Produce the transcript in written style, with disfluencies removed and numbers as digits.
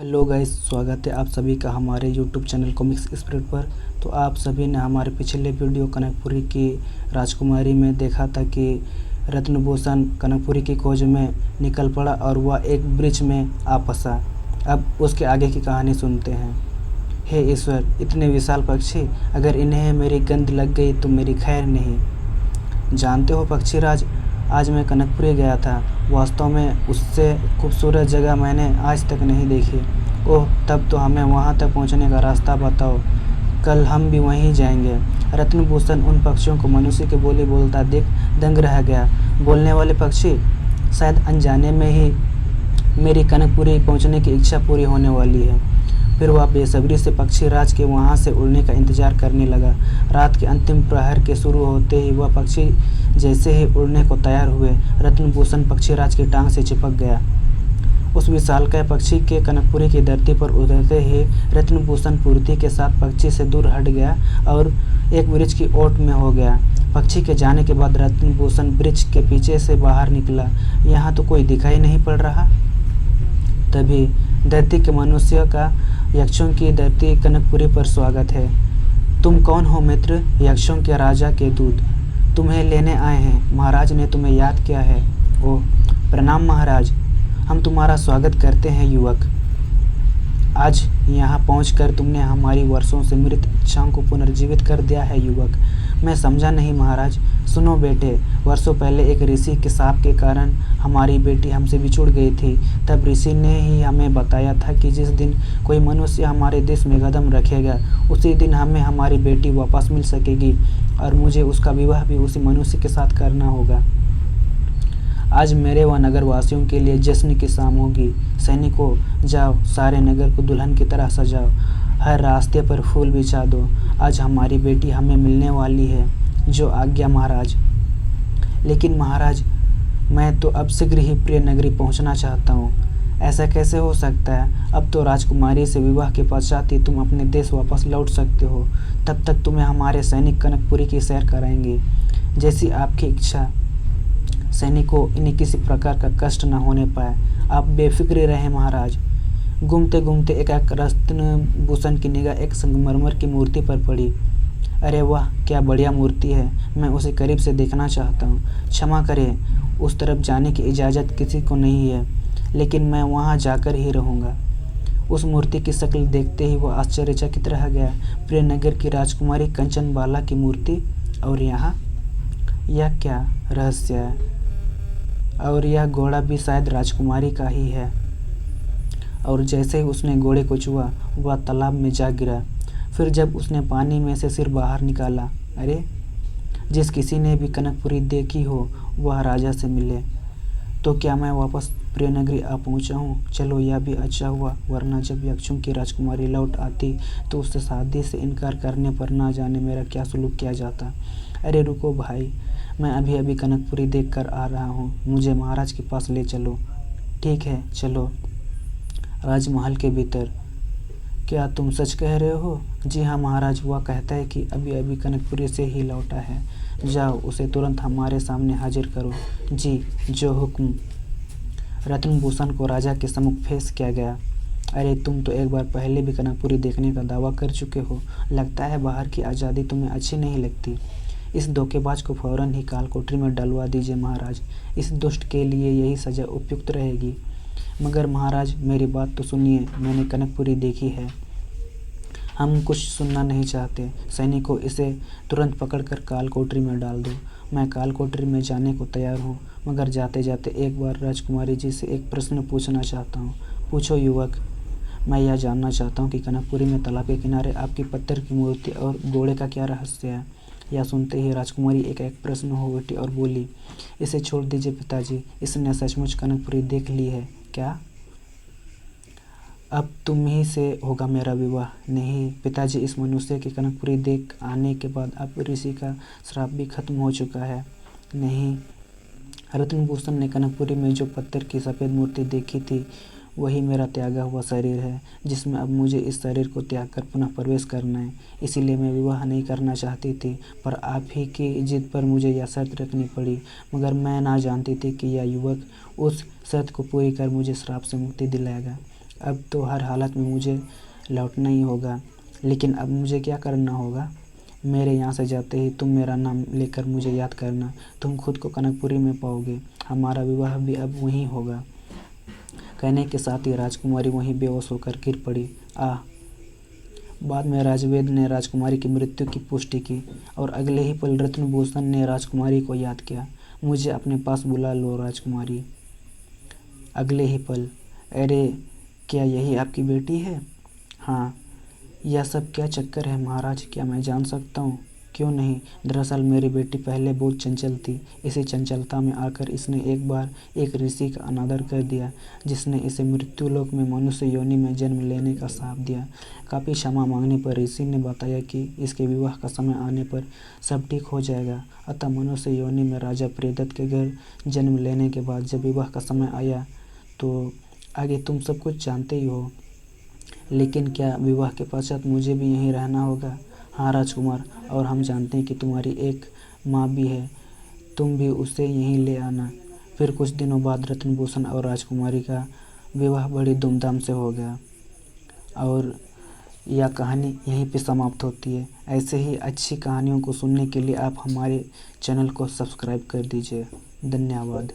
Hello guys, स्वागत है आप सभी का हमारे यूट्यूब चैनल कॉमिक्स स्पिरिट पर। तो आप सभी ने हमारे पिछले वीडियो कनकपुरी की राजकुमारी में देखा था कि रत्नभूषण कनकपुरी की खोज में निकल पड़ा और वह एक ब्रिज में आ फंसा। अब उसके आगे की कहानी सुनते हैं। हे ईश्वर, इतने विशाल पक्षी, अगर इन्हें मेरी गंध लग गई तो मेरी खैर नहीं। जानते हो पक्षीराज, आज मैं कनकपुरी गया था। वास्तव में उससे खूबसूरत जगह मैंने आज तक नहीं देखी। ओह, तब तो हमें वहाँ तक पहुँचने का रास्ता बताओ, कल हम भी वहीं जाएंगे। रत्नभूषण उन पक्षियों को मनुष्य की बोली बोलता देख दंग रह गया। बोलने वाले पक्षी, शायद अनजाने में ही मेरी कनकपुरी पहुँचने की इच्छा पूरी होने वाली है। फिर वह बेसब्री से पक्षीराज के वहाँ से उड़ने का इंतजार करने लगा। रात के अंतिम प्रहर के शुरू होते ही वह पक्षी जैसे ही उड़ने को तैयार हुए, रत्नभूषण पक्षीराज की टांग से चिपक गया। उस विशालकाय पक्षी के कनकपुरी की धरती पर उतरते ही रत्नभूषण फुर्ती के साथ पक्षी से दूर हट गया और एक वृक्ष की ओट में हो गया। पक्षी के जाने के बाद रत्नभूषण वृक्ष के पीछे से बाहर निकला। यहाँ तो कोई दिखाई नहीं पड़ रहा। तभी धरती के मनुष्य का यक्षों की धरती कनकपुरी पर स्वागत है। तुम कौन हो मित्र? यक्षों के राजा के दूत तुम्हें लेने आए हैं। महाराज ने तुम्हें याद किया है। ओह, प्रणाम महाराज, हम तुम्हारा स्वागत करते हैं युवक। आज यहाँ पहुँचकर तुमने हमारी वर्षों से मृत इच्छाओं को पुनर्जीवित कर दिया है युवक। मैं समझा नहीं महाराज। सुनो बेटे, वर्षों पहले एक ऋषि के शाप के कारण हमारी बेटी हमसे बिछुड़ गई थी। तब ऋषि ने ही हमें बताया था कि जिस दिन कोई मनुष्य हमारे देश में कदम रखेगा, उसी दिन हमें हमारी बेटी वापस मिल सकेगी और मुझे उसका विवाह भी उसी मनुष्य के साथ करना होगा। आज मेरे व नगर वासियों के लिए जश्न की शाम होगी। सैनिकों, जाओ, सारे नगर को दुल्हन की तरह सजाओ, हर रास्ते पर फूल बिछा दो। आज हमारी बेटी हमें मिलने वाली है। जो आज्ञा महाराज। लेकिन महाराज, मैं तो अब शीघ्र ही प्रिय नगरी पहुंचना चाहता हूँ। ऐसा कैसे हो सकता है? अब तो राजकुमारी से विवाह के पश्चात ही तुम अपने देश वापस लौट सकते हो। तब तक तुम्हें हमारे सैनिक कनकपुरी की सैर कराएंगे। जैसी आपकी इच्छा। सैनिकों, इन्हें किसी प्रकार का कष्ट न होने पाए। आप बेफिक्र रहें महाराज। घूमते घूमते एक रत्नभूषण की निगाह एक संगमरमर की मूर्ति पर पड़ी। अरे वाह, क्या बढ़िया मूर्ति है। मैं उसे करीब से देखना चाहता हूँ। क्षमा करें, उस तरफ जाने की इजाज़त किसी को नहीं है, लेकिन मैं वहाँ जाकर ही रहूँगा। उस मूर्ति की शक्ल देखते ही वह आश्चर्यचकित रह गया। प्रियनगर की राजकुमारी कंचनबाला की मूर्ति, और यहाँ यह क्या रहस्य है? और यह घोड़ा भी शायद राजकुमारी का ही है। और जैसे ही उसने घोड़े को छुआ, वह तालाब में जा गिरा। फिर जब उसने पानी में से सिर बाहर निकाला, अरे, जिस किसी ने भी कनकपुरी देखी हो वह राजा से मिले। तो क्या मैं वापस प्रियनगरी आ पहुंचा हूँ? चलो, यह भी अच्छा हुआ, वरना जब यक्षों की राजकुमारी लौट आती तो उससे शादी से इनकार करने पर ना जाने मेरा क्या सुलूक किया जाता। अरे रुको भाई, मैं अभी अभी कनकपुरी देख कर आ रहा हूँ। मुझे महाराज के पास ले चलो। ठीक है, चलो। राजमहल के भीतर। क्या तुम सच कह रहे हो? जी हाँ महाराज, वह कहता है कि अभी अभी कनकपुरी से ही लौटा है। जाओ, उसे तुरंत हमारे सामने हाजिर करो। जी, जो हुक्म। रत्नभूषण को राजा के सम्मुख पेश किया गया। अरे, तुम तो एक बार पहले भी कनकपुरी देखने का दावा कर चुके हो। लगता है बाहर की आज़ादी तुम्हें अच्छी नहीं लगती। इस धोखेबाज को फौरन ही कालकोठरी में डलवा दीजिए महाराज। इस दुष्ट के लिए यही सज़ा उपयुक्त रहेगी। मगर महाराज, मेरी बात तो सुनिए, मैंने कनकपुरी देखी है। हम कुछ सुनना नहीं चाहते। सैनिकों, इसे तुरंत पकड़कर कालकोठरी में डाल दो। मैं कालकोठरी में जाने को तैयार हूँ, मगर जाते जाते एक बार राजकुमारी जी से एक प्रश्न पूछना चाहता हूँ। पूछो युवक। मैं यह जानना चाहता हूँ कि कनकपुरी में तालाब के किनारे आपकी पत्थर की मूर्ति और घोड़े का क्या रहस्य है। यह सुनते ही राजकुमारी एक प्रश्न हो उठी और बोली, इसे छोड़ दीजिए पिताजी, इसने सचमुच कनकपुरी देख ली है क्या? अब तुम ही से होगा मेरा विवाह। नहीं पिताजी, इस मनुष्य के कनकपुरी देख आने के बाद अब ऋषि का श्राप भी खत्म हो चुका है। नहीं, रत्नभूषण ने कनकपुरी में जो पत्थर की सफ़ेद मूर्ति देखी थी, वही मेरा त्यागा हुआ शरीर है, जिसमें अब मुझे इस शरीर को त्याग कर पुनः प्रवेश करना है। इसीलिए मैं विवाह नहीं करना चाहती थी, पर आप ही की जिद पर मुझे यह शर्त रखनी पड़ी। मगर मैं ना जानती थी कि यह युवक उस शर्त को पूरी कर मुझे श्राप से मुक्ति दिलाएगा। अब तो हर हालत में मुझे लौटना ही होगा। लेकिन अब मुझे क्या करना होगा? मेरे यहाँ से जाते ही तुम मेरा नाम लेकर मुझे याद करना। तुम खुद को कनकपुरी में पाओगे। हमारा विवाह भी अब वहीं होगा। कहने के साथ ही राजकुमारी वहीं बेहोश होकर गिर पड़ी। आह! बाद में राजवेद ने राजकुमारी की मृत्यु की पुष्टि की और अगले ही पल रत्नभूषण ने राजकुमारी को याद किया। मुझे अपने पास बुला लो राजकुमारी। अगले ही पल, अरे क्या यही आपकी बेटी है? हाँ। यह सब क्या चक्कर है महाराज, क्या मैं जान सकता हूँ? क्यों नहीं, दरअसल मेरी बेटी पहले बहुत चंचल थी। इसी चंचलता में आकर इसने एक बार एक ऋषि का अनादर कर दिया, जिसने इसे मृत्युलोक में मनुष्य योनि में जन्म लेने का शाप दिया। काफ़ी क्षमा मांगने पर ऋषि ने बताया कि इसके विवाह का समय आने पर सब ठीक हो जाएगा। अतः मनुष्य योनि में राजा प्रियदत्त के घर जन्म लेने के बाद जब विवाह का समय आया तो आगे तुम सब कुछ जानते ही हो। लेकिन क्या विवाह के पश्चात मुझे भी यहीं रहना होगा? हाँ राजकुमार, और हम जानते हैं कि तुम्हारी एक माँ भी है, तुम भी उसे यहीं ले आना। फिर कुछ दिनों बाद रत्नभूषण और राजकुमारी का विवाह बड़ी धूमधाम से हो गया और यह कहानी यहीं पे समाप्त होती है। ऐसे ही अच्छी कहानियों को सुनने के लिए आप हमारे चैनल को सब्सक्राइब कर दीजिए। धन्यवाद।